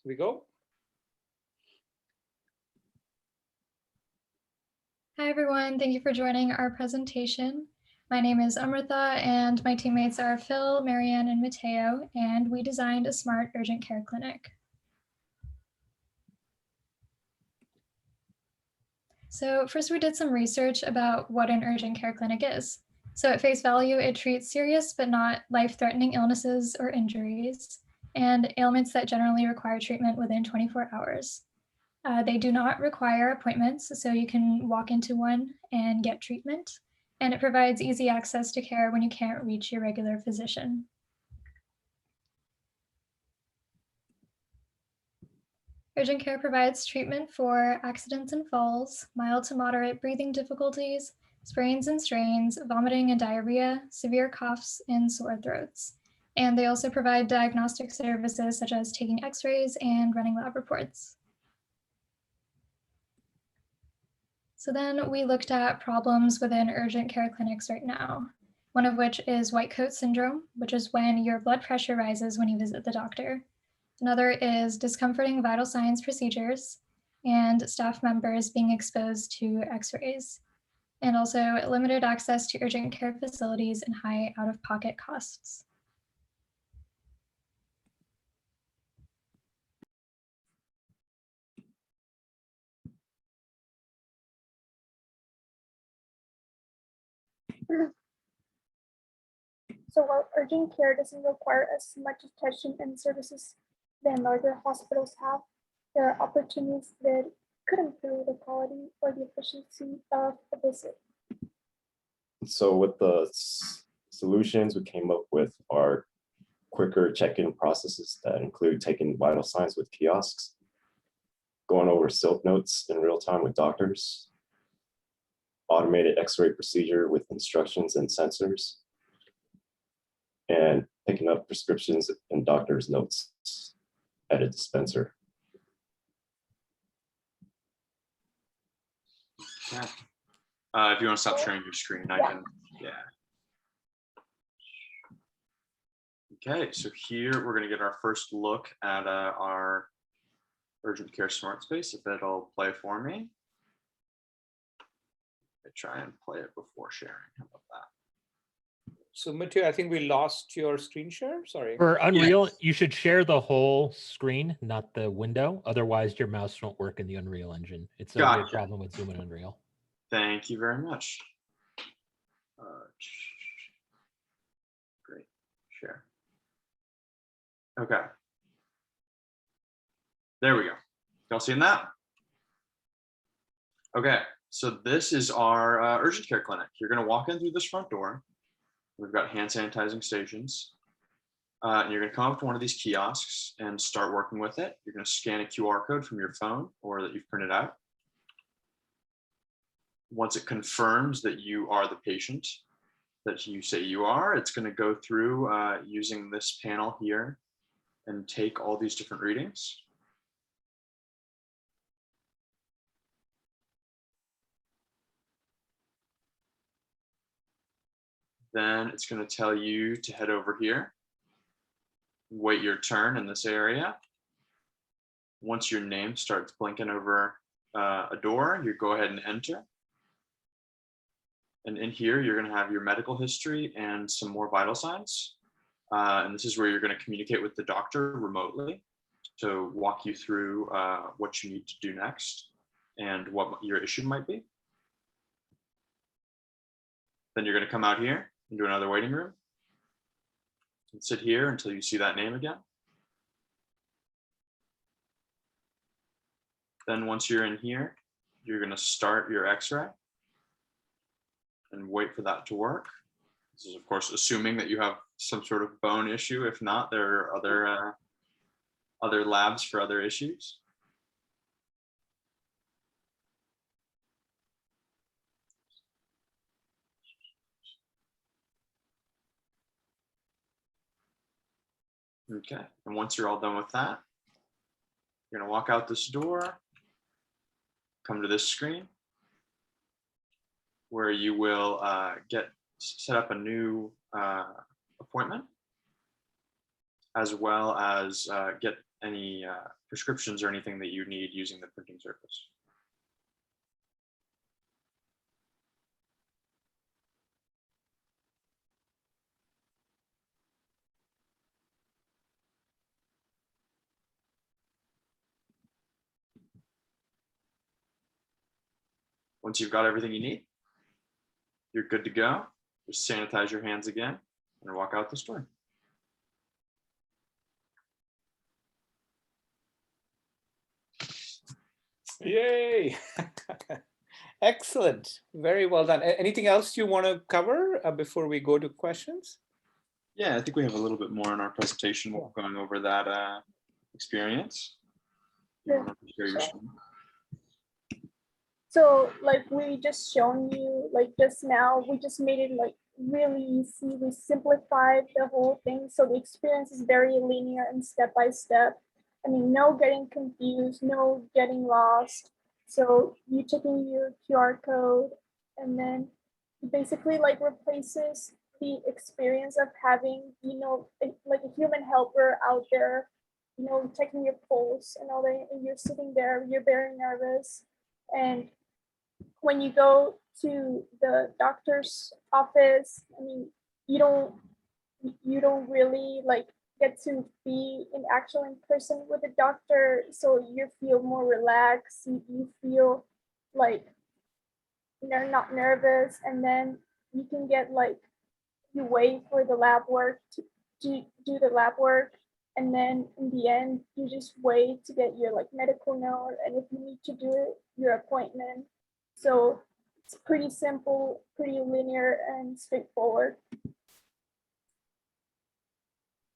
we go. Hi, everyone. Thank you for joining our presentation. My name is Amrita, and my teammates are Phil, Marianne, and Mateo, and we designed a smart urgent care clinic. So first, we did some research about what an urgent care clinic is. So at face value, it treats serious but not life-threatening illnesses or injuries, and ailments that generally require treatment within 24 hours. They do not require appointments, so you can walk into one and get treatment. And it provides easy access to care when you can't reach your regular physician. Urgent care provides treatment for accidents and falls, mild to moderate breathing difficulties, sprains and strains, vomiting and diarrhea, severe coughs, and sore throats. And they also provide diagnostic services such as taking x-rays and running lab reports. So then we looked at problems within urgent care clinics right now, one of which is white coat syndrome, which is when your blood pressure rises when you visit the doctor. Another is discomforting vital signs procedures and staff members being exposed to x-rays, and also limited access to urgent care facilities and high out-of-pocket costs. So while urgent care doesn't require as much attention and services than larger hospitals have, there are opportunities that could improve the quality or the efficiency of a visit. So with the solutions we came up with are quicker check-in processes that include taking vital signs with kiosks, going over silk notes in real time with doctors, automated x-ray procedure with instructions and sensors, and picking up prescriptions and doctor's notes at a dispenser. Yeah. If you want to stop sharing your screen, I can, yeah. Okay, so here we're going to get our first look at our urgent care smart space, if it'll play for me. I try and play it before sharing. How about that? So Matthew, I think we lost your screen share. Sorry. For Unreal, you should share the whole screen, not the window. Otherwise, your mouse won't work in the Unreal Engine. It's a Gotcha. big problem with Zoom and Unreal. Thank you very much. Great, share. Okay. There we go. Y'all seeing that? Okay, so this is our urgent care clinic. You're gonna walk in through this front door. We've got hand sanitizing stations. And you're gonna come up to one of these kiosks and start working with it. You're gonna scan a QR code from your phone or that you've printed out. Once it confirms that you are the patient that you say you are, it's gonna go through using this panel here and take all these different readings. Then it's going to tell you to head over here, wait your turn in this area. Once your name starts blinking over a door, you go ahead and enter. And in here, you're going to have your medical history and some more vital signs. And this is where you're going to communicate with the doctor remotely to walk you through what you need to do next and what your issue might be. Then you're going to come out here into another waiting room and sit here until you see that name again. Then once you're in here, you're going to start your x-ray and wait for that to work. This is of course assuming that you have some sort of bone issue. If not, there are other labs for other issues. Okay, and once you're all done with that, you're gonna walk out this door, come to this screen, where you will set up a new appointment. as well as get any prescriptions or anything that you need using the printing service. Once you've got everything you need, you're good to go. Just sanitize your hands again and walk out the store. Yay. Excellent. Very well done. Anything else you want to cover before we go to questions? Yeah, I think we have a little bit more in our presentation going over that experience. You Yeah, wanna share your sure. screen? So like we just shown you like just now, we just made it like really easy. We simplified the whole thing. So the experience is very linear and step by step. I mean, no getting confused, no getting lost. So you taking your QR code and then it basically like replaces the experience of having, you know, like a human helper out there, you know, checking your pulse and all that. And you're sitting there, you're very nervous. And when you go to the doctor's office, I mean, you don't really like get to be in person with the doctor, so you feel more relaxed. You feel like you're not nervous, and then you can get like you wait for the lab work to do the lab work, and then in the end you just wait to get your like medical note, and if you need to do it, your appointment. So it's pretty simple, pretty linear and straightforward.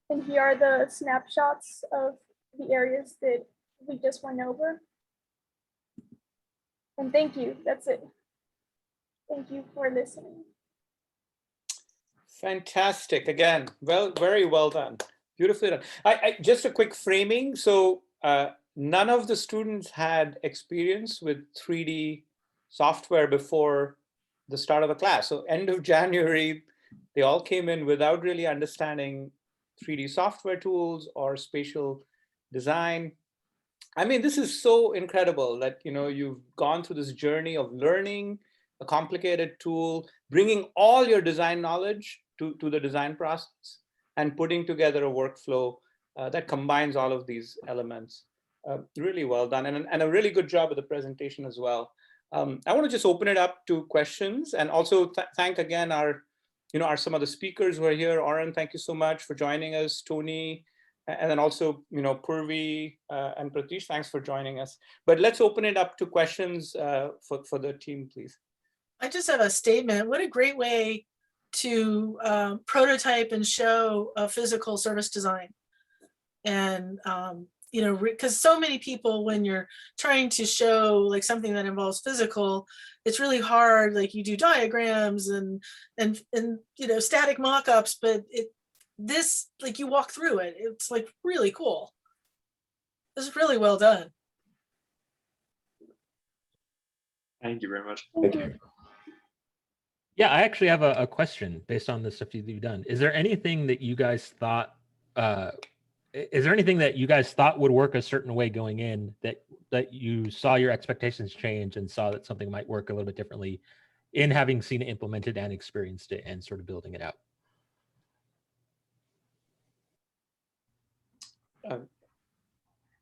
And here are the snapshots of the areas that we just went over. And thank you, that's it. Thank you for listening. Fantastic. Again, well, very well done. Beautifully done. I just a quick framing. So none of the students had experience with 3D software before the start of the class. So end of January, they all came in without really understanding 3D software tools or spatial design. I mean, this is so incredible that, you know, you've gone through this journey of learning a complicated tool, bringing all your design knowledge to the design process and putting together a workflow that combines all of these elements. Really well done, and a really good job of the presentation as well. I want to just open it up to questions, and also thank again our some of the speakers who are here. Oren, thank you so much for joining us. Tony, and then also, you know, Purvi and Pratish, thanks for joining us. But let's open it up to questions for the team, please. I just have a statement. What a great way to prototype and show a physical service design. And, you know, because so many people, when you're trying to show like something that involves physical, it's really hard. Like you do diagrams and you know, static mock-ups, but this, like you walk through it. It's like really cool. This is really well done. Thank you very much. Thank you. Yeah, I actually have a question based on the stuff that you've done. Is there anything that you guys thought would work a certain way going in that you saw your expectations change and saw that something might work a little bit differently in having seen it implemented and experienced it and sort of building it out?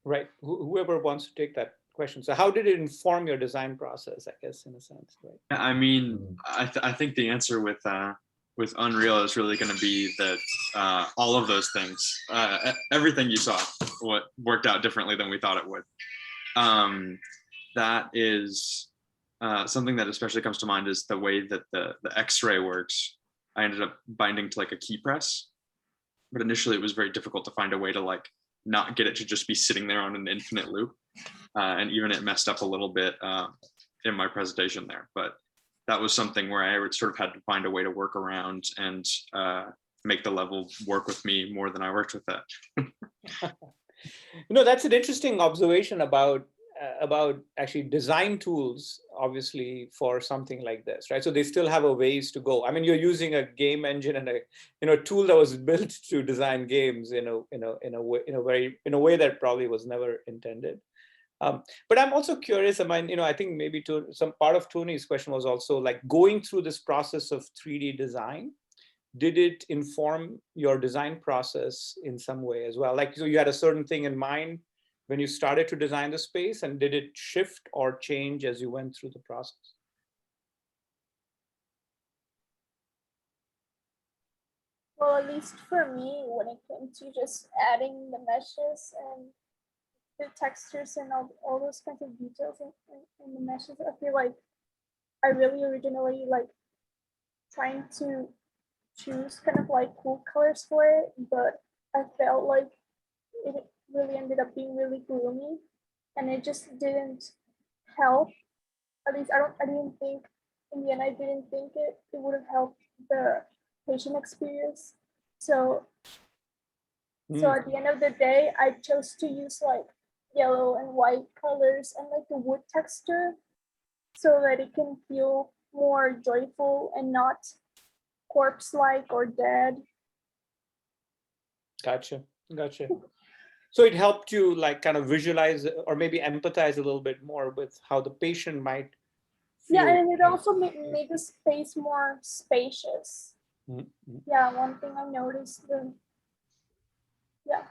Right, whoever wants to take that question. So how did it inform your design process, I guess, in a sense, right? I mean, I think the answer with Unreal is really going to be that all of those things, everything you saw, what worked out differently than we thought it would. That is something that especially comes to mind is the way that the X-ray works. I ended up binding to like a key press, but initially it was very difficult to find a way to like not get it to just be sitting there on an infinite loop. And even it messed up a little bit in my presentation there, but that was something where I would sort of had to find a way to work around and make the level work with me more than I worked with it. You know, that's an interesting observation about actually design tools obviously for something like this, right? So they still have a ways to go. I mean, you're using a game engine and a tool that was built to design games in a way that probably was never intended. But I'm also curious. I mean, I think maybe some part of Tony's question was also like going through this process of 3D design. Did it inform your design process in some way as well? Like, so you had a certain thing in mind when you started to design the space, and did it shift or change as you went through the process? Well, at least for me, when it came to just adding the meshes and the textures and all those kinds of details in the meshes, I feel like I really originally like trying to choose kind of like cool colors for it, but I felt like it really ended up being really gloomy, and it just didn't help. At least I didn't think in the end. I didn't think it would have helped the patient experience. So at the end of the day, I chose to use like yellow and white colors and like the wood texture, so that it can feel more joyful and not corpse-like or dead. Gotcha. So it helped you like kind of visualize or maybe empathize a little bit more with how the patient might feel. Yeah, and it also made the space more spacious. Mm-hmm. Yeah, one thing I noticed. Yeah.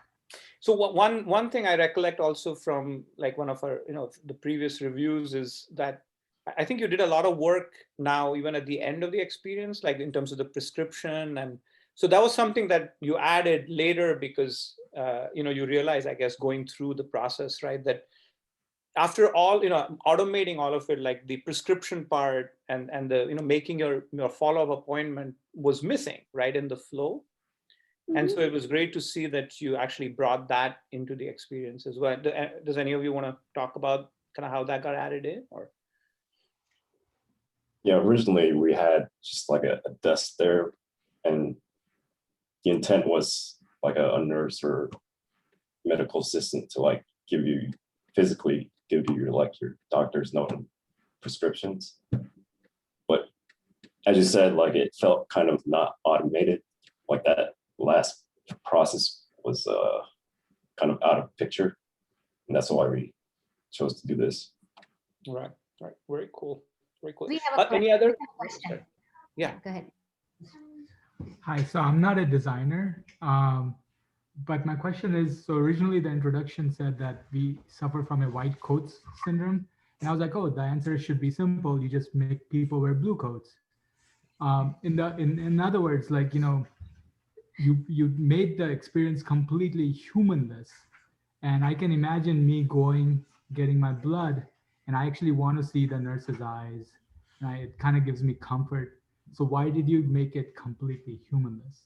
So one thing I recollect also from like one of our, the previous reviews is that I think you did a lot of work now, even at the end of the experience, like in terms of the prescription. And so that was something that you added later because, you realize, I guess, going through the process, right, that after all, automating all of it, like the prescription part and the, making your follow-up appointment was missing, right, in the flow. And so it was great to see that you actually brought that into the experience as well. Does any of you want to talk about kind of how that got added in? Or Yeah, originally we had just like a desk there, and the intent was like a nurse or medical assistant to like physically give you like your doctor's note and prescriptions. But as you said, like it felt kind of not automated, like that last process was kind of out of picture, and that's why we chose to do this. Right. Very cool. We have a Any other question. Yeah, Go ahead. Hi, so I'm not a designer, but my question is, so originally the introduction said that we suffer from a white coats syndrome. And I was like, oh, the answer should be simple. You just make people wear blue coats. In other words, like, you made the experience completely humanless. And I can imagine me getting my blood, and I actually want to see the nurse's eyes. Right? It kind of gives me comfort. So why did you make it completely humanless?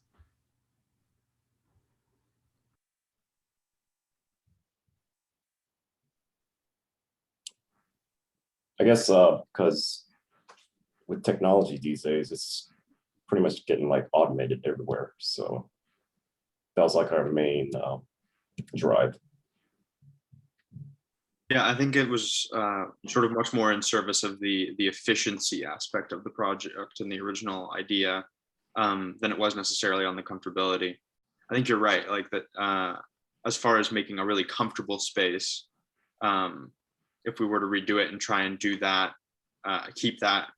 I guess because with technology these days, it's pretty much getting like automated everywhere. So that was like our main drive. Yeah, I think it was sort of much more in service of the efficiency aspect of the project and the original idea than it was necessarily on the comfortability. I think you're right, like that as far as making a really comfortable space, if we were to redo it and try and do that, keep that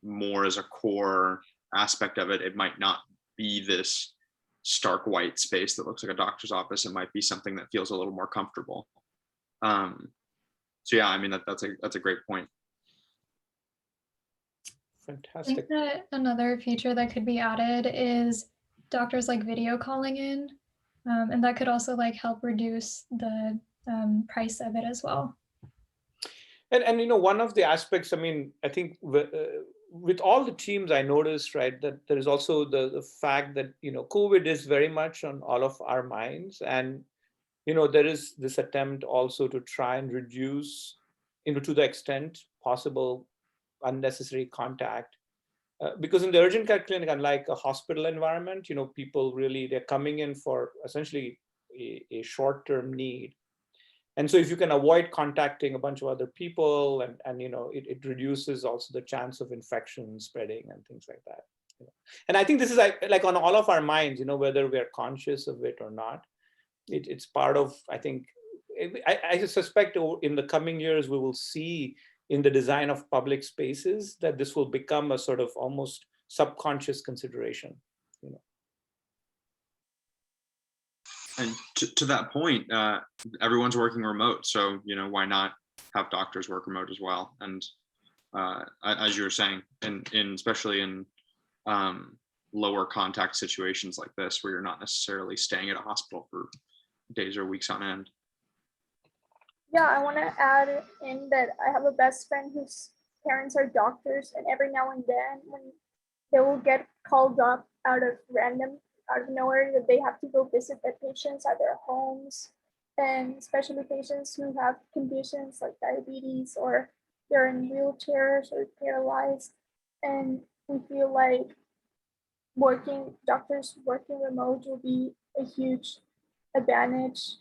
more as a core aspect of it, it might not be this stark white space that looks like a doctor's office. It might be something that feels a little more comfortable. So yeah, I mean, that's a great point. I fantastic. think that another feature that could be added is doctors like video calling in, and that could also like help reduce the price of it as well. And one of the aspects, I mean, I think with all the teams, I noticed, right, that there is also the fact that, COVID is very much on all of our minds. And, there is this attempt also to try and reduce, to the extent possible, unnecessary contact. Because in the urgent care clinic, unlike a hospital environment, people really, they're coming in for essentially a short-term need. And so if you can avoid contacting a bunch of other people, and it reduces also the chance of infection spreading and things like that. And I think this is like on all of our minds, whether we are conscious of it or not. It's part of, I think, I suspect in the coming years, we will see in the design of public spaces that this will become a sort of almost subconscious consideration. And to that point, everyone's working remote, so why not have doctors work remote as well? And as you were saying, in especially in lower contact situations like this, where you're not necessarily staying at a hospital for days or weeks on end. Yeah, I want to add in that I have a best friend whose parents are doctors, and every now and then when they will get called up out of nowhere, that they have to go visit their patients at their homes, and especially patients who have conditions like diabetes, or they're in wheelchairs or paralyzed. And we feel like doctors working remote will be a huge advantage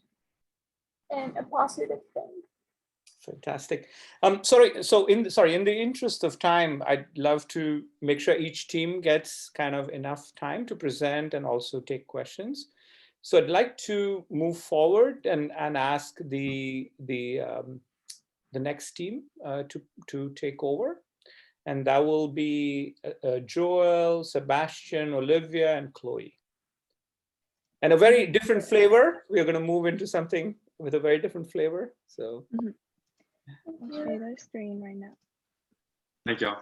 and a positive thing. Fantastic. In the interest of time, I'd love to make sure each team gets kind of enough time to present and also take questions. So I'd like to move forward and ask the next team to take over. And that will be Joel, Sebastian, Olivia, and Chloe. And a very different flavor. We're going to move into something with a very different flavor. So. I'll share the screen right now. Thank you. All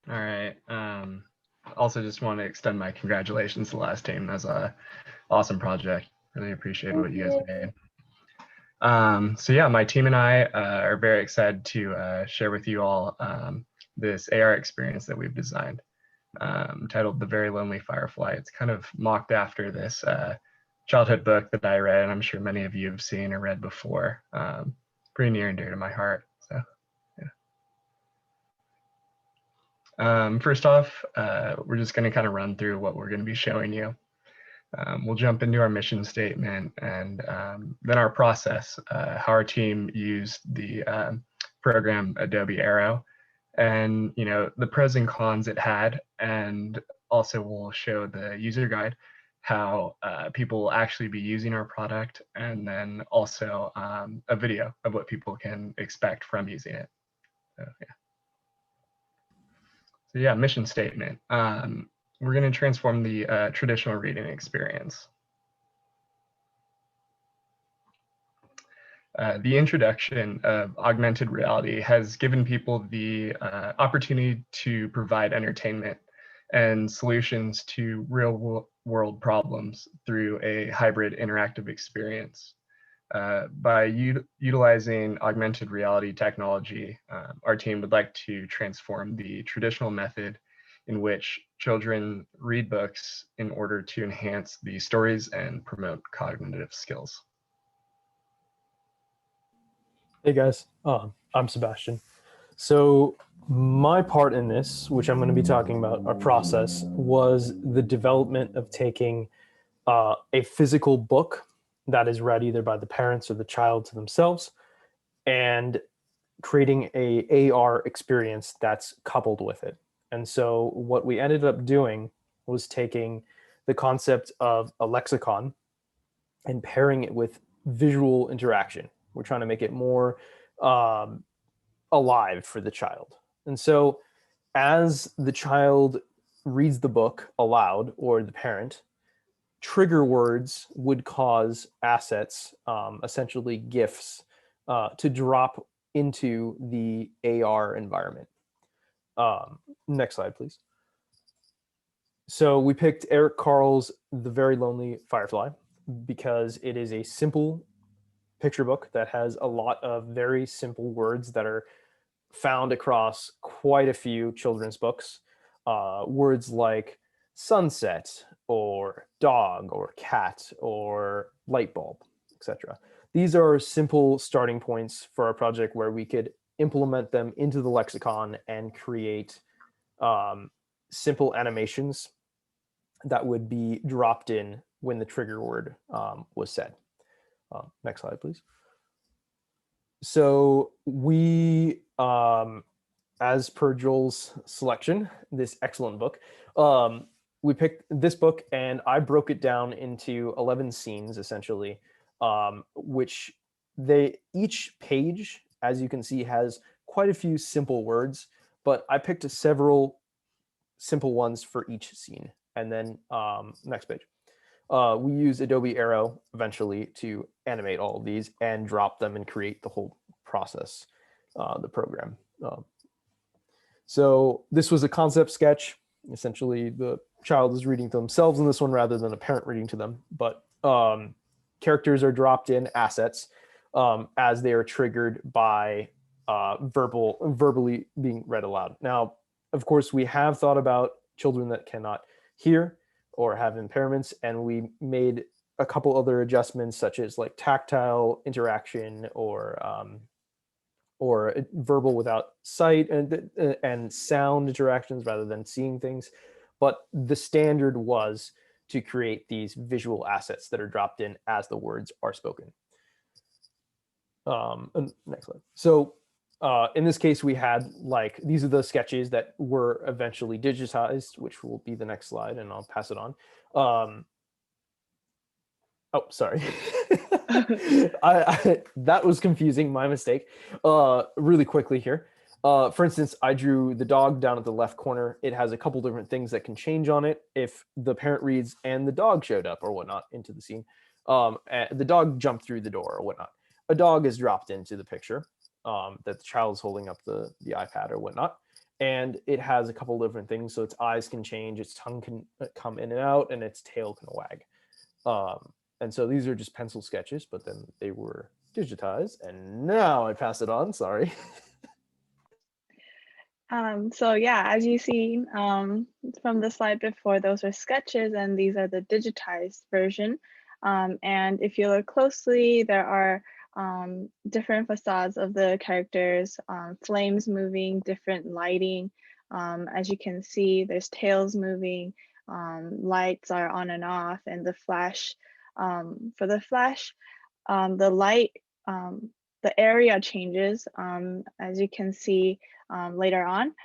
right. Also just want to extend my congratulations to the last team. That's a awesome project. Really appreciate what you guys made. So yeah, my team and I are very excited to share with you all this AR experience that we've designed, titled The Very Lonely Firefly. It's kind of mocked after this childhood book that I read, and I'm sure many of you have seen or read before. Pretty near and dear to my heart. So yeah. First off, we're just going to kind of run through what we're going to be showing you. We'll jump into our mission statement, and then our process, how our team used the program Adobe Aero, and the pros and cons it had, and also we'll show the user guide, how people will actually be using our product, and then also a video of what people can expect from using it. So yeah, mission statement. We're going to transform the traditional reading experience. The introduction of augmented reality has given people the opportunity to provide entertainment and solutions to real world problems through a hybrid interactive experience. By utilizing augmented reality technology, our team would like to transform the traditional method in which children read books in order to enhance the stories and promote cognitive skills. Hey guys, I'm Sebastian. So my part in this, which I'm going to be talking about, our process, was the development of taking a physical book that is read either by the parents or the child to themselves, and creating a AR experience that's coupled with it. And so what we ended up doing was taking the concept of a lexicon and pairing it with visual interaction. We're trying to make it more alive for the child. And so as the child reads the book aloud, or the parent, trigger words would cause assets, essentially GIFs, to drop into the AR environment. Next slide, please. So we picked Eric Carle's The Very Lonely Firefly because it is a simple picture book that has a lot of very simple words that are found across quite a few children's books. Words like sunset, or dog, or cat, or light bulb, etc. These are simple starting points for our project where we could implement them into the lexicon and create simple animations that would be dropped in when the trigger word was said. Next slide, please. So we, as per Joel's selection, this excellent book, we picked this book and I broke it down into 11 scenes essentially, which each page, as you can see, has quite a few simple words, but I picked several simple ones for each scene. And then next page. We use Adobe Aero eventually to animate all of these and drop them and create the whole process, the program. So this was a concept sketch. Essentially, the child is reading to themselves in this one rather than a parent reading to them. But characters are dropped in assets as they are triggered by verbally being read aloud. Now, of course, we have thought about children that cannot hear or have impairments, and we made a couple other adjustments such as like tactile interaction or verbal without sight and sound interactions rather than seeing things. But the standard was to create these visual assets that are dropped in as the words are spoken. Next slide. So in this case, we had like, these are the sketches that were eventually digitized, which will be the next slide, and I'll pass it on. Oh, sorry. That was confusing, my mistake. Really quickly here. For instance, I drew the dog down at the left corner. It has a couple different things that can change on it if the parent reads and the dog showed up or whatnot into the scene. The dog jumped through the door or whatnot. A dog is dropped into the picture that the child is holding up the iPad or whatnot. And it has a couple different things. So its eyes can change, its tongue can come in and out, and its tail can wag. And so these are just pencil sketches, but then they were digitized. And now I pass it on, sorry. So yeah, as you see from the slide before, those are sketches and these are the digitized version. And if you look closely, there are different facades of the characters, flames moving, different lighting. As you can see, there's tails moving, lights are on and off, and the flash, for the flash, the light, the area changes, as you can see later on,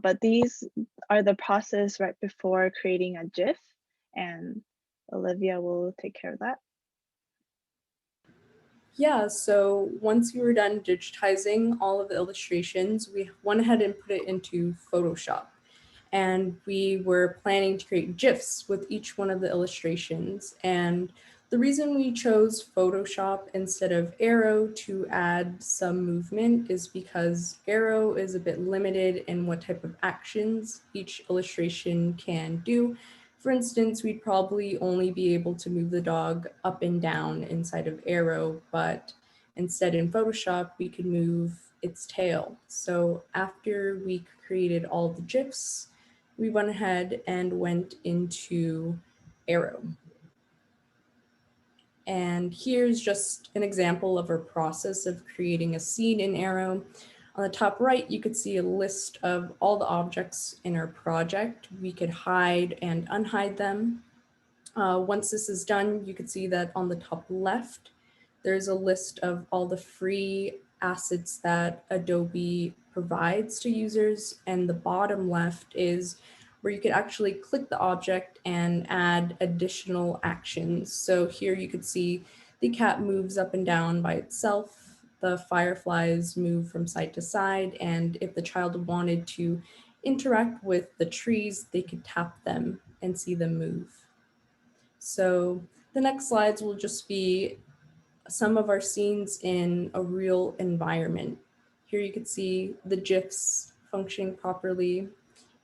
but these are the process right before creating a GIF, and Olivia will take care of that. Yeah, so once we were done digitizing all of the illustrations, we went ahead and put it into Photoshop. And we were planning to create GIFs with each one of the illustrations. And the reason we chose Photoshop instead of Aero to add some movement is because Aero is a bit limited in what type of actions each illustration can do. For instance, we'd probably only be able to move the dog up and down inside of Aero, but instead in Photoshop, we could move its tail. So after we created all the GIFs, we went ahead and went into Aero. And here's just an example of our process of creating a scene in Aero. On the top right, you could see a list of all the objects in our project. We could hide and unhide them. Once this is done, you could see that on the top left, there's a list of all the free assets that Adobe provides to users. And the bottom left is where you could actually click the object and add additional actions. So here you could see the cat moves up and down by itself. The fireflies move from side to side, and if the child wanted to interact with the trees, they could tap them and see them move. So the next slides will just be some of our scenes in a real environment. Here you can see the GIFs functioning properly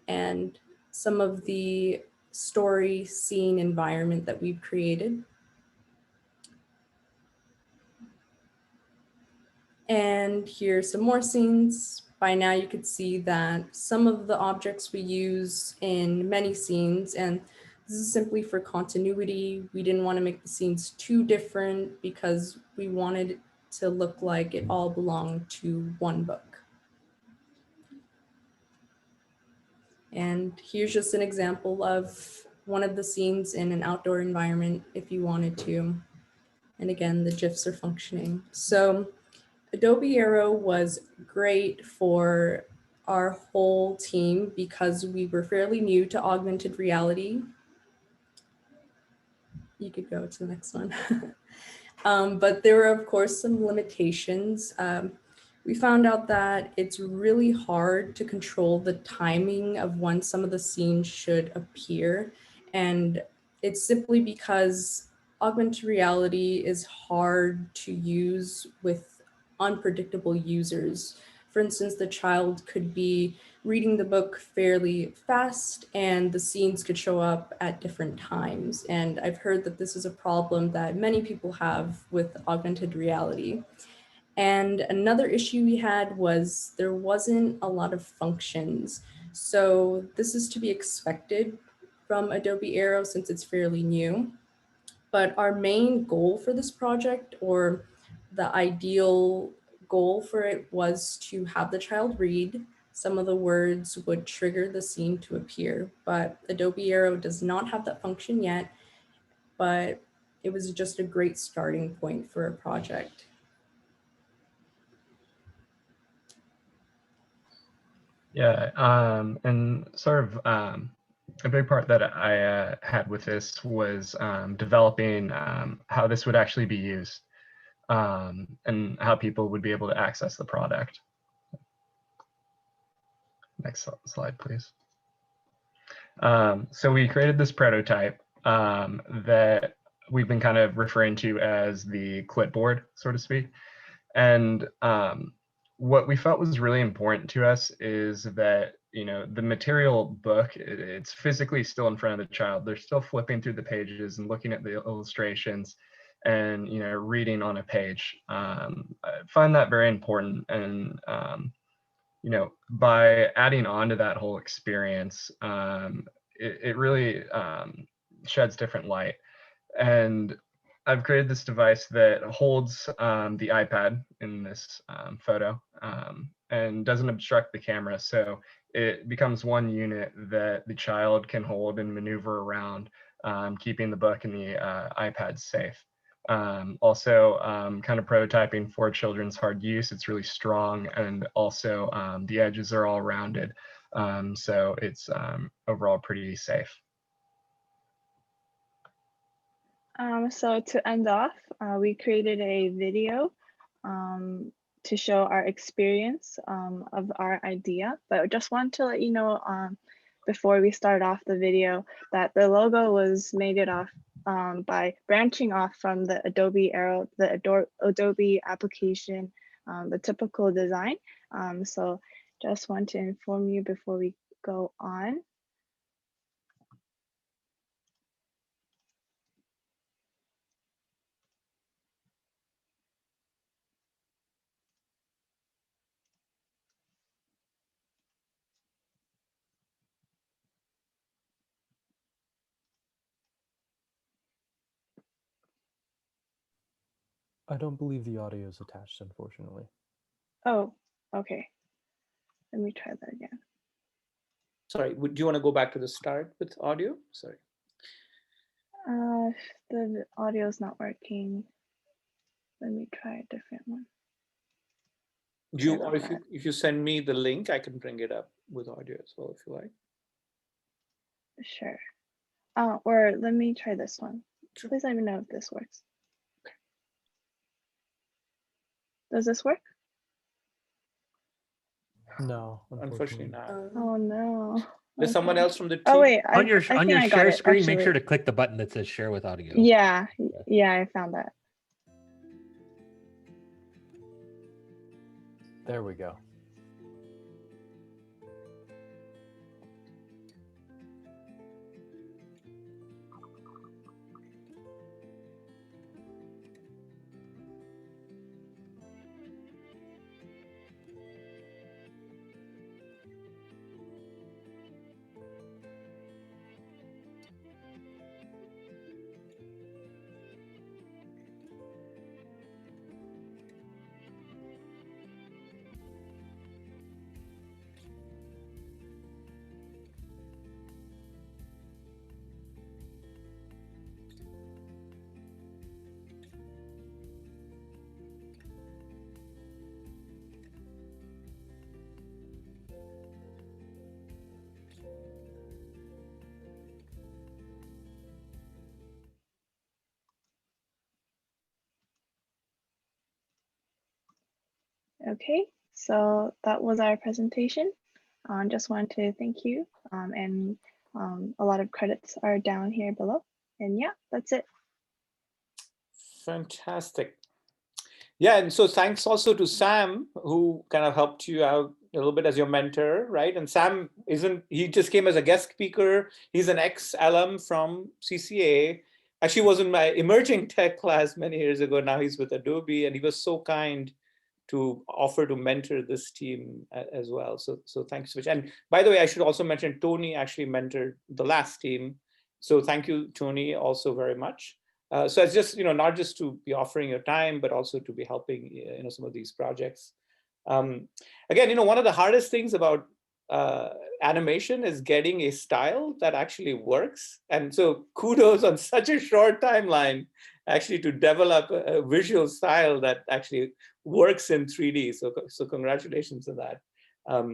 and some of the story scene environment that we've created. And here's some more scenes. By now you could see that some of the objects we use in many scenes, and this is simply for continuity. We didn't want to make the scenes too different because we wanted it to look like it all belonged to one book. And here's just an example of one of the scenes in an outdoor environment if you wanted to. And again, the GIFs are functioning. So Adobe Aero was great for our whole team because we were fairly new to augmented reality. You could go to the next one. But there were, of course, some limitations. We found out that it's really hard to control the timing of when some of the scenes should appear. And it's simply because augmented reality is hard to use with unpredictable users. For instance, the child could be reading the book fairly fast and the scenes could show up at different times. And I've heard that this is a problem that many people have with augmented reality. And another issue we had was there wasn't a lot of functions. So this is to be expected from Adobe Aero since it's fairly new. But our main goal for this project, or the ideal goal for it, was to have the child read. Some of the words would trigger the scene to appear, but Adobe Aero does not have that function yet, but it was just a great starting point for a project. Yeah, and sort of a big part that I had with this was developing how this would actually be used and how people would be able to access the product. Next slide, please. So we created this prototype that we've been kind of referring to as the clipboard, so to speak. And what we felt was really important to us is that, you know, the material book, it's physically still in front of the child. They're still flipping through the pages and looking at the illustrations and, you know, reading on a page. I find that very important. And, you know, by adding on to that whole experience, it really sheds different light. And I've created this device that holds the iPad in this photo and doesn't obstruct the camera. So it becomes one unit that the child can hold and maneuver around, keeping the book and the iPad safe. Also, kind of prototyping for children's hard use. It's really strong, and also the edges are all rounded. So it's overall pretty safe. So to end off, we created a video to show our experience of our idea, but I just want to let you know before we start off the video that the logo was made it off by branching off from the Adobe Aero, the Adobe application, the typical design. So just want to inform you before we go on. I don't believe the audio is attached, unfortunately. Oh, okay. Let me try that again. Sorry, do you want to go back to the start with audio? Sorry. The audio is not working. Let me try a different one. Do you, or if you send me the link, I can bring it up with audio as well, if you like. Sure. Or let me try this one. Please let me know if this works. Does this work? No, Unfortunately not. Oh no. There's someone else from the team. Oh wait, On your I think I got share it, screen, make actually. sure to click the button that says share with audio. Yeah, yeah, I found that. There we go. Okay, so that was our presentation. Just wanted to thank you, and a lot of credits are down here below. And yeah, that's it. Fantastic. Yeah, and so thanks also to Sam, who kind of helped you out a little bit as your mentor, right? And Sam he just came as a guest speaker. He's an ex-alum from CCA. Actually was in my emerging tech class many years ago. Now he's with Adobe, and he was so kind to offer to mentor this team as well. So thanks so much. And by the way, I should also mention Tony actually mentored the last team. So thank you, Tony, also very much. So it's just, not just to be offering your time, but also to be helping, some of these projects. Again, one of the hardest things about animation is getting a style that actually works. And so kudos on such a short timeline, actually, to develop a visual style that actually works in 3D. So congratulations on that.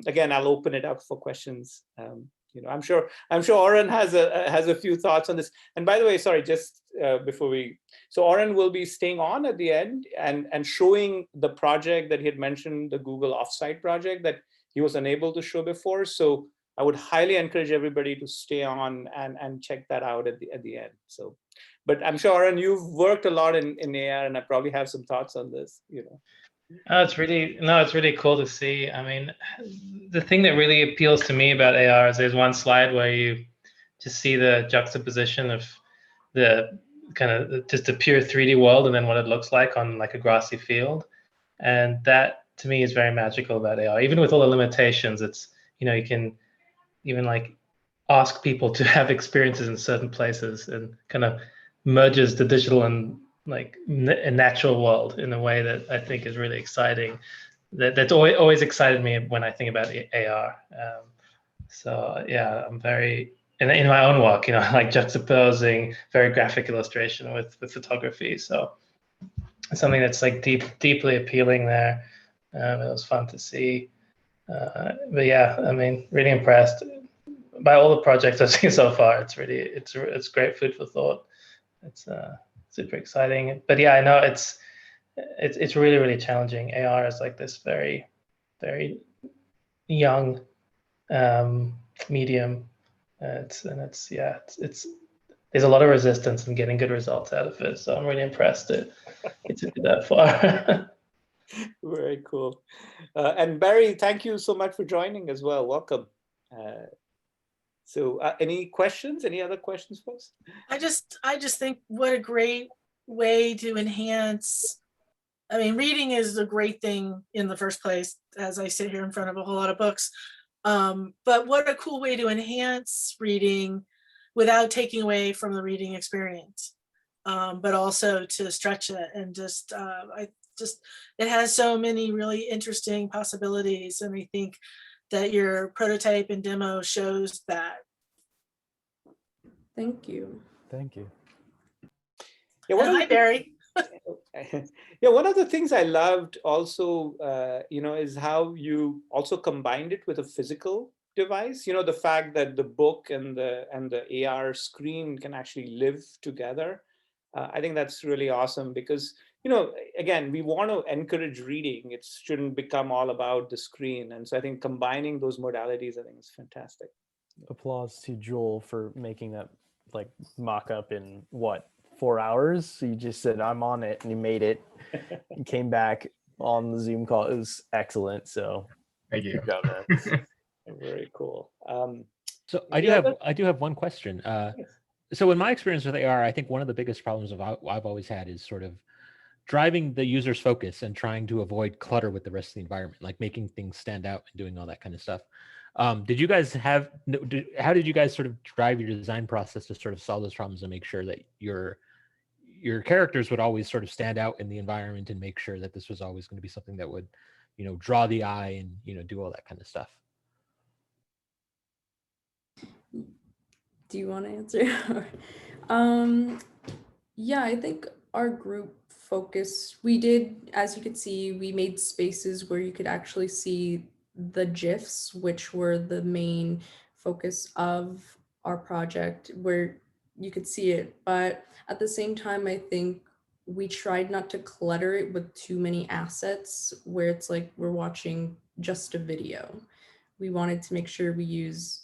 Again, I'll open it up for questions. I'm sure Oren has a few thoughts on this. And by the way, sorry, just before so Oren will be staying on at the end and showing the project that he had mentioned, the Google Offsite project that he was unable to show before. So I would highly encourage everybody to stay on and check that out at the end. So, but I'm sure, Oren, you've worked a lot in AR, and I probably have some thoughts on this. It's really cool to see. I mean, the thing that really appeals to me about AR is there's one slide where you just see the juxtaposition of the kind of just a pure 3D world and then what it looks like on like a grassy field. And that to me is very magical about AR. Even with all the limitations, it's, you can even like ask people to have experiences in certain places and kind of merges the digital and like a natural world in a way that I think is really exciting. That's always excited me when I think about AR. So yeah, I'm very in my own work, like juxtaposing very graphic illustration with photography. So it's something that's like deeply appealing there. It was fun to see. But yeah, I mean, really impressed by all the projects I've seen so far. It's great food for thought. It's super exciting. But yeah, I know it's really, really challenging. AR is like this very, very young medium. There's a lot of resistance in getting good results out of it. So I'm really impressed that it took it that far. Very cool. And Barry, thank you so much for joining as well. Welcome. So any questions? Any other questions, folks? I just think what a great way to enhance. I mean, reading is a great thing in the first place, as I sit here in front of a whole lot of books. But what a cool way to enhance reading without taking away from the reading experience, but also to stretch it and it has so many really interesting possibilities. And I think that your prototype and demo shows that. Thank you. Thank you. Yeah, hi, Barry. Yeah, one of the things I loved also, is how you also combined it with a physical device. The fact that the book and the AR screen can actually live together. I think that's really awesome because, again, we want to encourage reading. It shouldn't become all about the screen. And so I think combining those modalities, I think is fantastic. Applause to Joel for making that like mock-up in 4 hours. So you just said, I'm on it, and you made it. You came back on the Zoom call. It was excellent. So thank you. Good job, man. Very cool. So I do have one question. So in my experience with AR, I think one of the biggest problems I've always had is sort of driving the user's focus and trying to avoid clutter with the rest of the environment, like making things stand out and doing all that kind of stuff. Did you guys how did you guys sort of drive your design process to sort of solve those problems and make sure that your characters would always sort of stand out in the environment and make sure that this was always going to be something that would, draw the eye and, do all that kind of stuff? Do you want to answer? Yeah, I think our group focus, we did, as you could see, we made spaces where you could actually see the GIFs, which were the main focus of our project, where you could see it. But at the same time, I think we tried not to clutter it with too many assets where it's like we're watching just a video. We wanted to make sure we use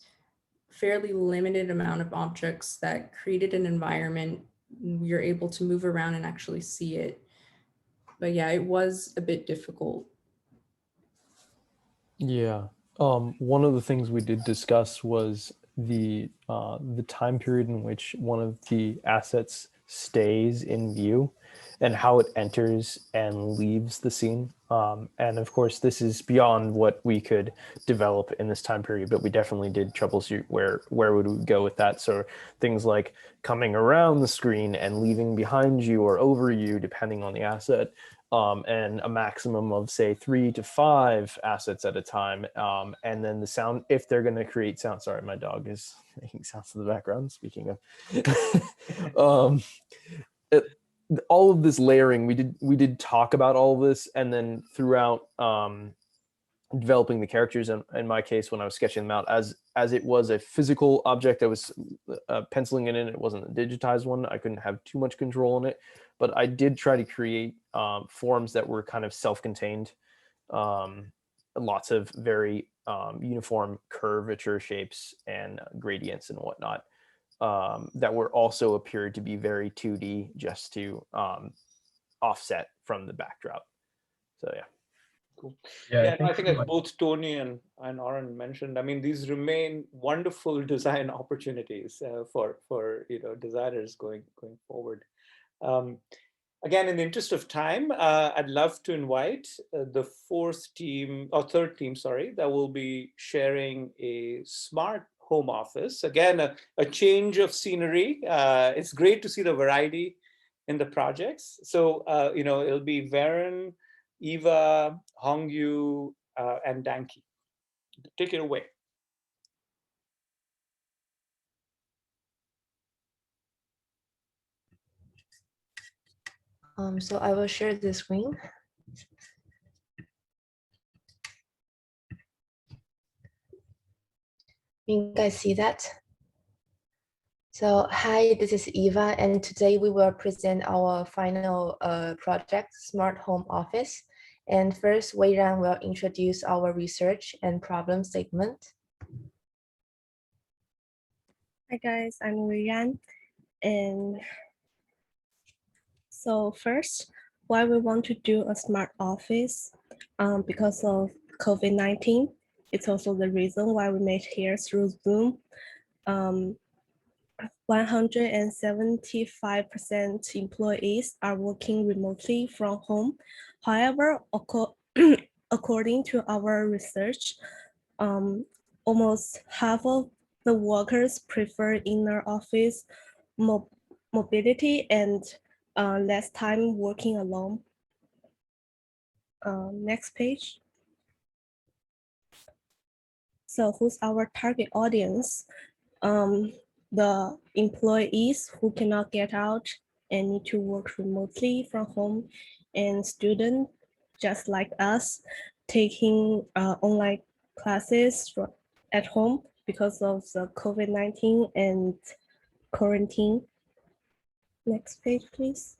fairly limited amount of objects that created an environment you're able to move around and actually see it. But yeah, it was a bit difficult. Yeah. One of the things we did discuss was the time period in which one of the assets stays in view and how it enters and leaves the scene. And of course, this is beyond what we could develop in this time period, but we definitely did troubleshoot where would we go with that. So things like coming around the screen and leaving behind you or over you, depending on the asset. And a maximum of say 3 to 5 assets at a time. And then the sound, if they're going to create sound, sorry, my dog is making sounds in the background, speaking of, all of this layering, we did talk about all of this. And then throughout developing the characters, in my case, when I was sketching them out, as it was a physical object, I was penciling it in, it wasn't a digitized one. I couldn't have too much control on it. But I did try to create forms that were kind of self-contained, lots of very uniform curvature shapes and gradients and whatnot that were also appeared to be very 2D, just to offset from the backdrop. So yeah. Cool. Yeah, Yeah, I think as from both Tony and Oren mentioned, I mean, these remain wonderful design opportunities for designers going forward. Again, in the interest of time, I'd love to invite the third team, sorry, that will be sharing a smart home office. Again, a change of scenery. It's great to see the variety in the projects. So, it'll be Varen, Eva, Hongyu, and Danki. Take it away. So I will share the screen. You guys see that? So hi, this is Eva, and today we will present our final project, Smart Home Office. And first, Weiran will introduce our research and problem statement. Hi guys, I'm Weiran, and so first, why we want to do a smart office because of COVID-19. It's also the reason why we made here through Zoom. 175% employees are working remotely from home. However, according to our research, almost half of the workers prefer inner office mobility and less time working alone. Next page. So who's our target audience? The employees who cannot get out and need to work remotely from home, and students just like us taking online classes at home because of the COVID-19 and quarantine. Next page, please.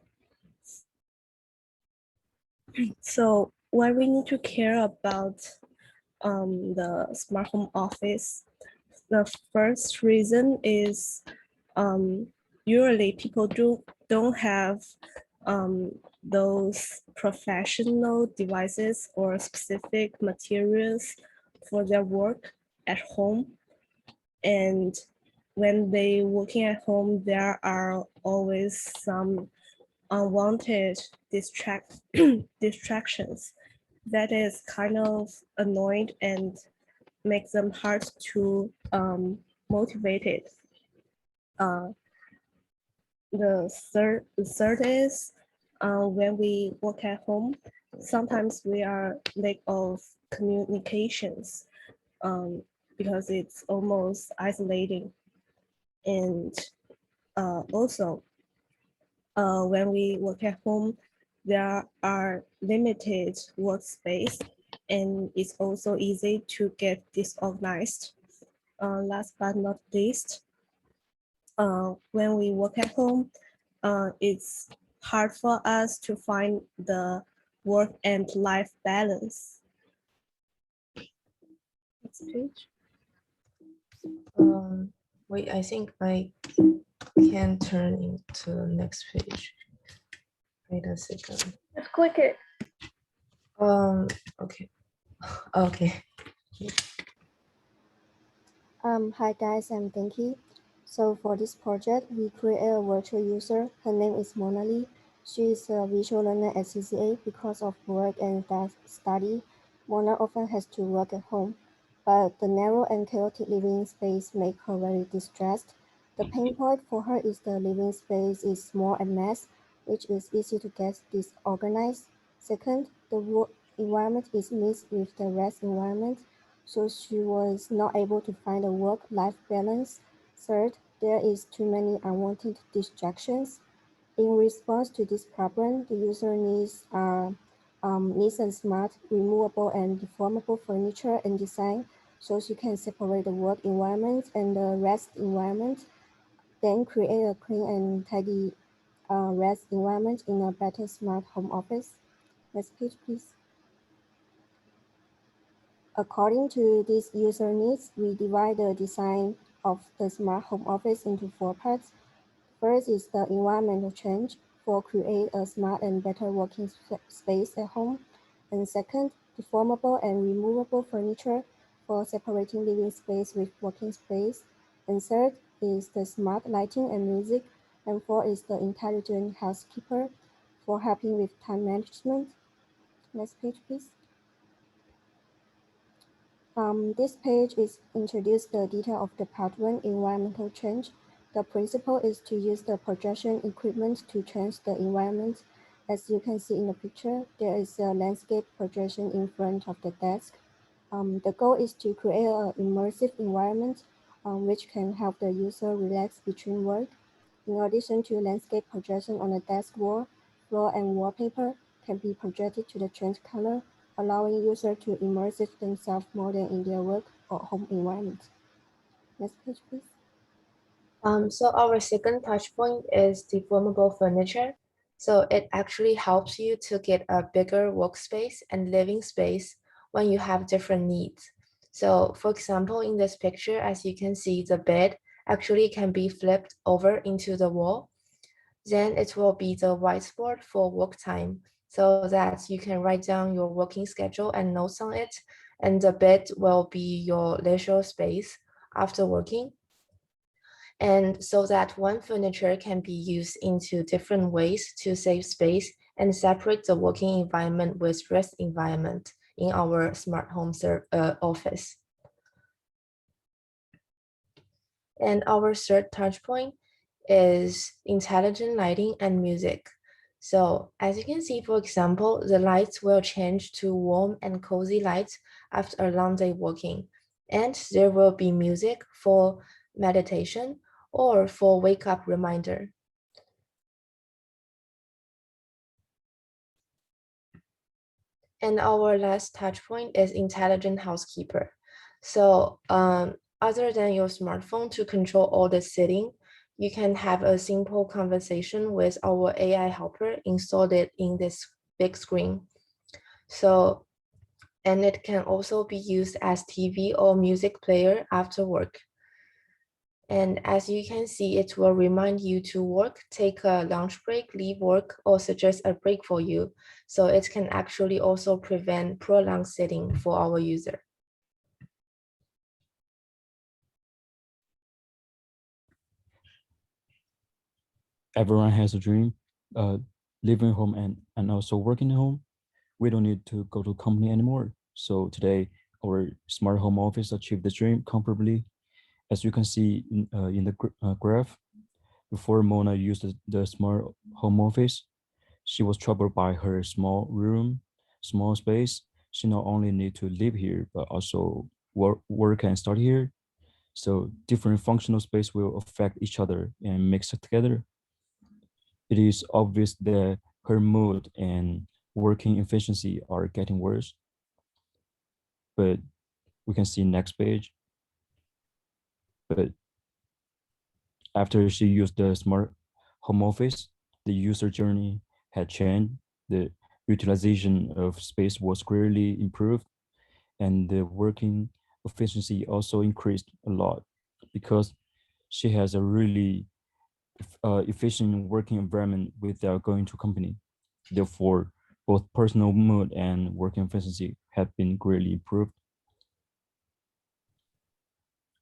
So why we need to care about the smart home office? The first reason is usually people don't have those professional devices or specific materials for their work at home. And when they working at home, there are always some unwanted distractions that is kind of annoying and makes them hard to motivated. The third is when we work at home, sometimes we are lack of communications because it's almost isolating. And also when we work at home, there are limited workspace, and it's also easy to get disorganized. Last but not least, when we work at home, it's hard for us to find the work and life balance. Next page. Wait, I think I can turn into the next page. Wait a second. Just click it. Okay. Okay. Hi guys, I'm Denki. So for this project, we create a virtual user. Her name is Mona Lee. She is a visual learner at CCA. Because of work and study, Mona often has to work at home, but the narrow and chaotic living space make her very distressed. The pain point for her is the living space is small and mess, which is easy to get disorganized. Second, the work environment is mixed with the rest environment, so she was not able to find a work-life balance. Third, there is too many unwanted distractions. In response to this problem, the user needs a smart, removable, and deformable furniture and design so she can separate the work environment and the rest environment, then create a clean and tidy rest environment in a better smart home office. Next page, please. According to these user needs, we divide the design of the smart home office into 4 parts. First is the environmental change for create a smart and better working space at home. And second, deformable and removable furniture for separating living space with working space. And third is the smart lighting and music. And fourth is the intelligent housekeeper for helping with time management. Next page, please. This page is introduce the detail of the part 1 environmental change. The principle is to use the projection equipment to change the environment. As you can see in the picture, there is a landscape projection in front of the desk. The goal is to create an immersive environment which can help the user relax between work. In addition to landscape projection on the desk wall, floor and wallpaper can be projected to the change color, allowing users to immerse themselves more than in their work or home environment. Next page, please. So our second touch point is deformable furniture. So it actually helps you to get a bigger workspace and living space when you have different needs. So for example, in this picture, as you can see, the bed actually can be flipped over into the wall. Then it will be the whiteboard for work time, so that you can write down your working schedule and notes on it. And the bed will be your leisure space after working. And so that one furniture can be used into different ways to save space and separate the working environment with rest environment in our smart home office. And our third touch point is intelligent lighting and music. So as you can see, for example, the lights will change to warm and cozy lights after a long day working. And there will be music for meditation or for wake up reminder. And our last touch point is intelligent housekeeper. So other than your smartphone to control all the setting, you can have a simple conversation with our AI helper installed in this big screen. So, and it can also be used as TV or music player after work. And as you can see, it will remind you to work, take a lunch break, leave work, or suggest a break for you. So it can actually also prevent prolonged sitting for our user. Everyone has a dream, living home and also working at home. We don't need to go to company anymore. So today, our smart home office achieved the dream comfortably. As you can see in the graph, before Mona used the smart home office, she was troubled by her small room, small space. She not only need to live here, but also work and study here. So different functional space will affect each other and mix it together. It is obvious that her mood and working efficiency are getting worse. But we can see next page. But after she used the smart home office, the user journey had changed, the utilization of space was greatly improved, and the working efficiency also increased a lot because she has a really efficient working environment without going to company. Therefore, both personal mood and working efficiency have been greatly improved.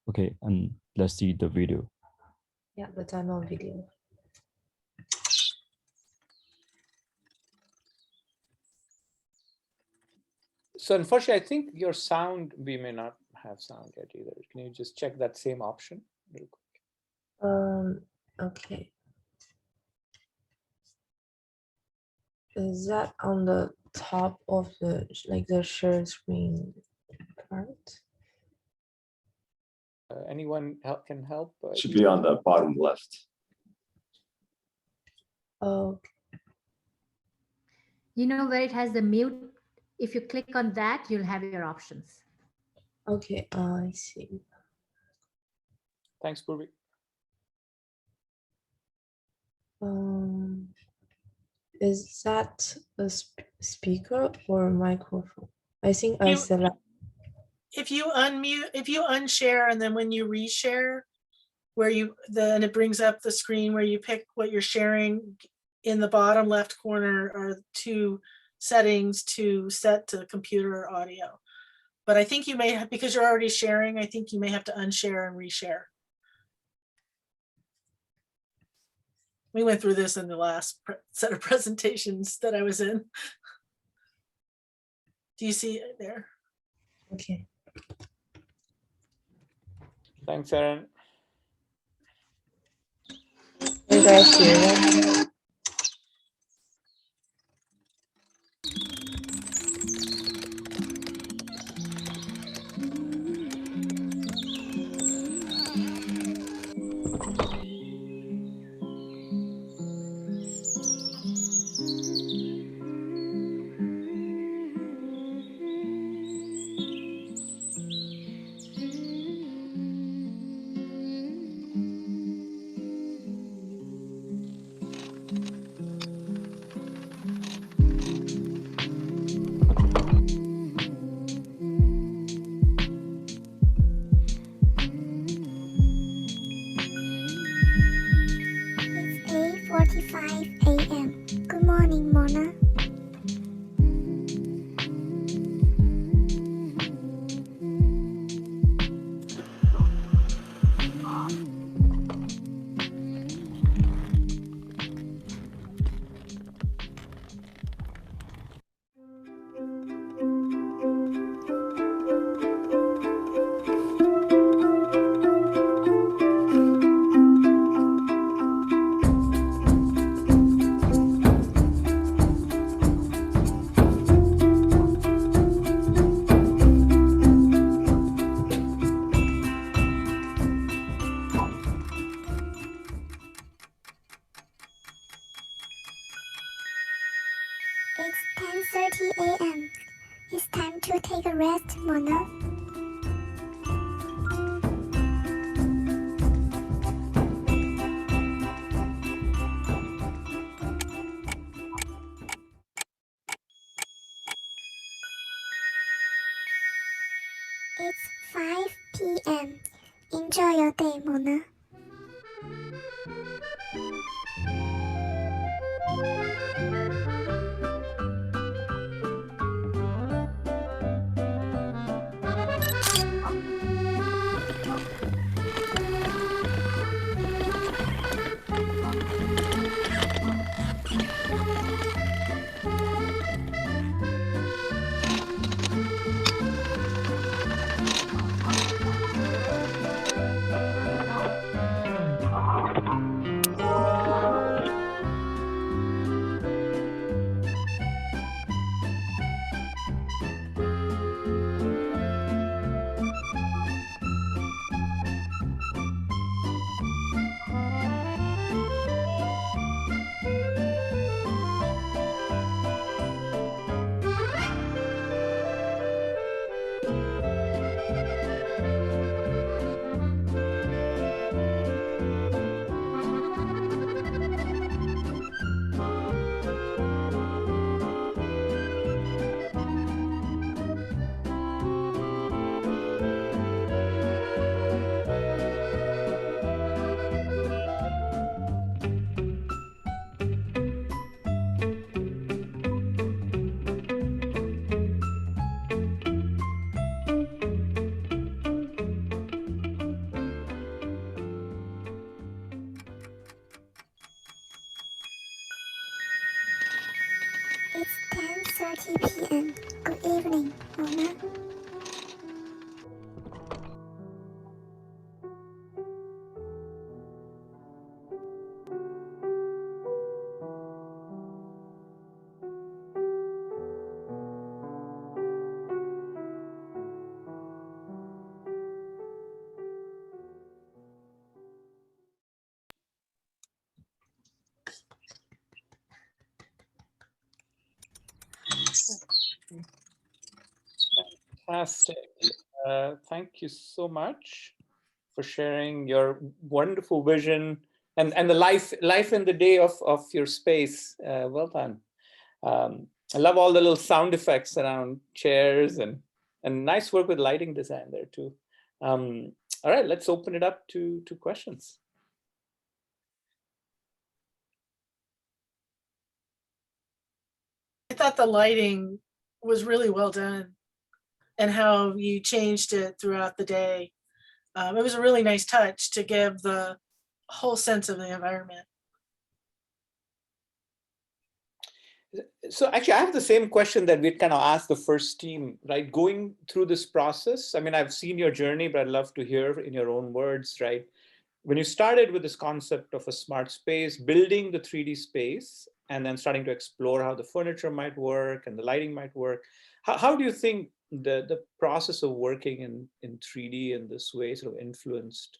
Okay, and let's see the video. Yeah, the demo video. So unfortunately, I think your sound, we may not have sound yet either. Can you just check that same option real quick? Okay. Is that on the top of the, like the share screen part? Anyone can help? Should be on the bottom left. Oh, You know where it has the mute? If you click on that, you'll have your options. okay. I see. Thanks, Purvi. Is that a speaker or a microphone? I think I select. If you unmute, if you unshare, and then when you reshare, where you then it brings up the screen where you pick what you're sharing. In the bottom left corner are 2 settings to set to computer audio. But I think you may have, because you're already sharing, I think you may have to unshare and reshare. We went through this in the last set of presentations that I was in. Do you see it there? Okay. Thanks, Aaron. You guys hear that? It's 8:45 a.m. Good morning, Mona. It's 10:30 a.m. It's time to take a rest, Mona. It's 5 p.m. Enjoy your day, Mona. 10:30 p.m. Good evening, Mona. Fantastic. Thank you so much for sharing your wonderful vision and the life in the day of your space. Well done. I love all the little sound effects around chairs and nice work with lighting design there too. All right, let's open it up to questions. I thought the lighting was really well done and how you changed it throughout the day. It was a really nice touch to give the whole sense of the environment. So actually, I have the same question that we'd kind of asked the first team, right? Going through this process, I mean, I've seen your journey, but I'd love to hear in your own words, right? When you started with this concept of a smart space, building the 3D space, and then starting to explore how the furniture might work and the lighting might work, how do you think the process of working in 3D in this way sort of influenced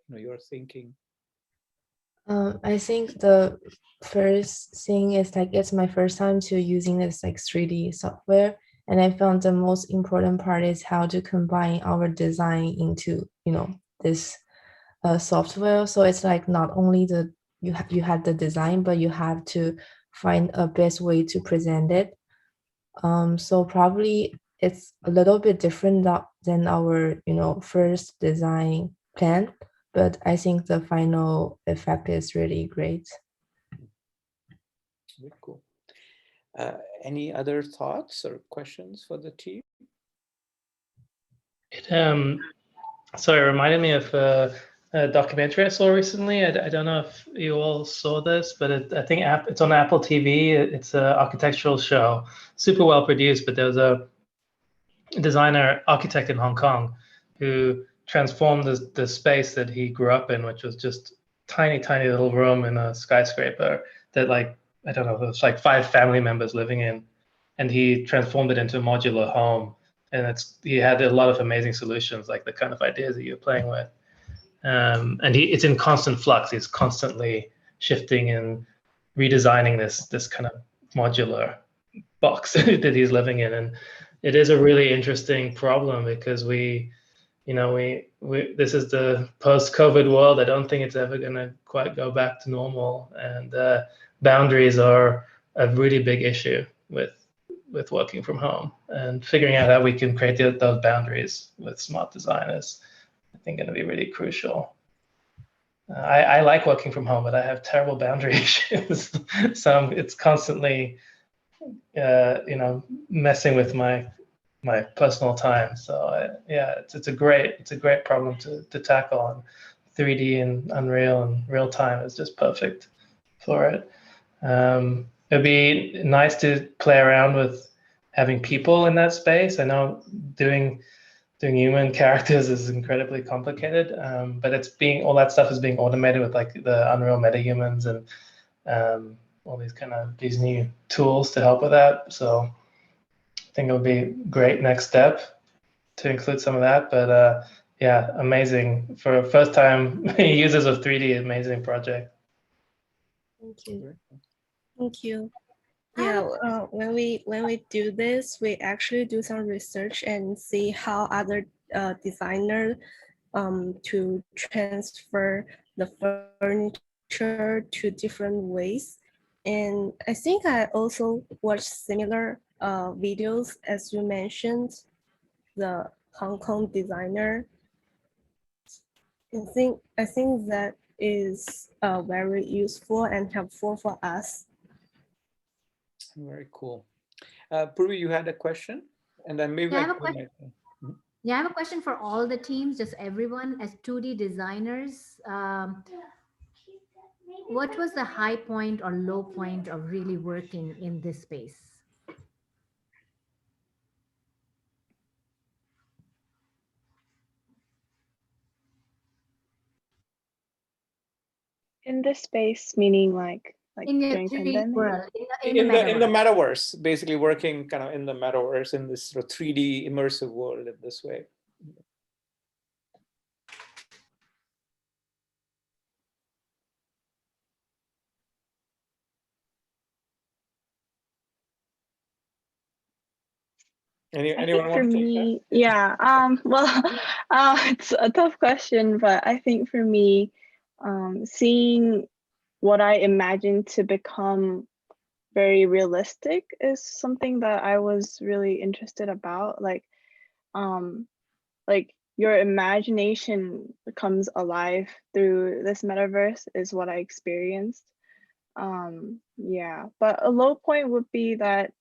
your thinking? I think the first thing is like it's my first time to using this like 3D software, and I found the most important part is how to combine our design into this software. So it's like not only you have the design, but you have to find a best way to present it. So probably it's a little bit different than our first design plan, but I think the final effect is really great. Very cool. Any other thoughts or questions for the team? So it reminded me of a documentary I saw recently. I don't know if you all saw this, but I think it's on Apple TV. It's an architectural show, super well produced, but there was a designer architect in Hong Kong who transformed the space that he grew up in, which was just tiny little room in a skyscraper that, like, I don't know, it was like 5 family members living in, and he transformed it into a modular home. And he had a lot of amazing solutions, like the kind of ideas that you're playing with. And it's in constant flux. He's constantly shifting and redesigning this kind of modular box that he's living in. And it is a really interesting problem because we this is the post-COVID world. I don't think it's ever going to quite go back to normal, and boundaries are a really big issue with working from home, and figuring out how we can create those boundaries with smart design is, I think, going to be really crucial. I like working from home, but I have terrible boundary issues, so it's constantly messing with my personal time. So it's a great problem to tackle, and 3D and Unreal and real time is just perfect for it. It'd be nice to play around with having people in that space. I know doing human characters is incredibly complicated, but all that stuff is being automated with like the Unreal MetaHumans and all these new tools to help with that. So I think it would be a great next step to include some of that. But yeah, amazing for first time users of 3D. Amazing project. Thank you. Thank you. Yeah, when we do this, we actually do some research and see how other designers to transfer the furniture to different ways. And I think I also watched similar videos as you mentioned, the Hong Kong designer. I think that is very useful and helpful for us. Very cool. Purvi, you had a question? And then maybe I have a question for all the teams, just everyone as 2D designers. What was the high point or low point of really working in this space? In this space, meaning like In a during 3D pandemic? world, In the metaverse, basically working kind of in the metaverse in this sort of 3D immersive world in this way. Anyone For want to take that? me, yeah. Well, it's a tough question, but I think for me, seeing what I imagine to become very realistic is something that I was really interested about. Like your imagination becomes alive through this metaverse is what I experienced. Yeah, but a low point would be that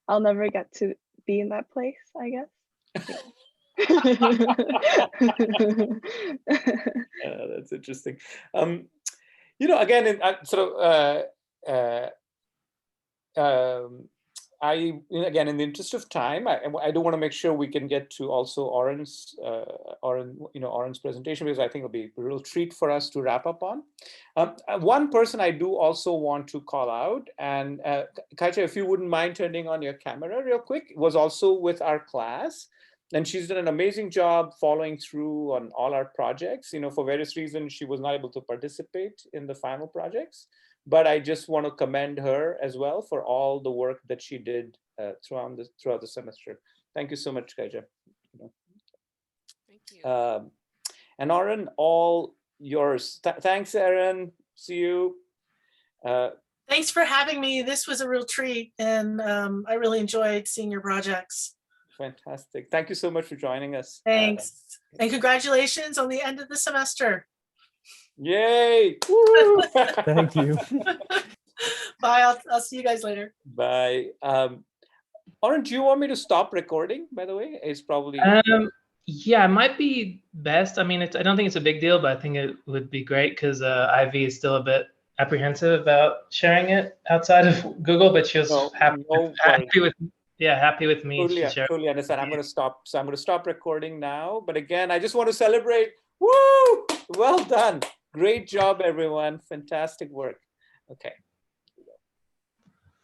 I'll never get to be in that place, I guess. That's interesting. Again, again, in the interest of time, I do want to make sure we can get to also Oren's presentation, because I think it'll be a real treat for us to wrap up on. One person I do also want to call out, and Kaija, if you wouldn't mind turning on your camera real quick, was also with our class. And she's done an amazing job following through on all our projects. For various reasons, she was not able to participate in the final projects. But I just want to commend her as well for all the work that she did throughout the semester. Thank you so much, Kaija. Thank you. And Oren, all yours. Thanks, Erin. See you. Thanks for having me. This was a real treat, and I really enjoyed seeing your projects. Fantastic. Thank you so much for joining us. Thanks. And congratulations on the end of the semester. Yay. Woo! Thank you. Bye. I'll see you guys later. Bye. Oren, do you want me to stop recording, by the way? It's probably... Yeah, it might be best. I mean, I don't think it's a big deal, but I think it would be great because Ivy is still a bit apprehensive about sharing it outside of Google, but she was happy with me. Totally understand. I'm going to stop. So I'm going to stop recording now. But again, I just want to celebrate. Woo! Well done. Great job, everyone. Fantastic work. Okay.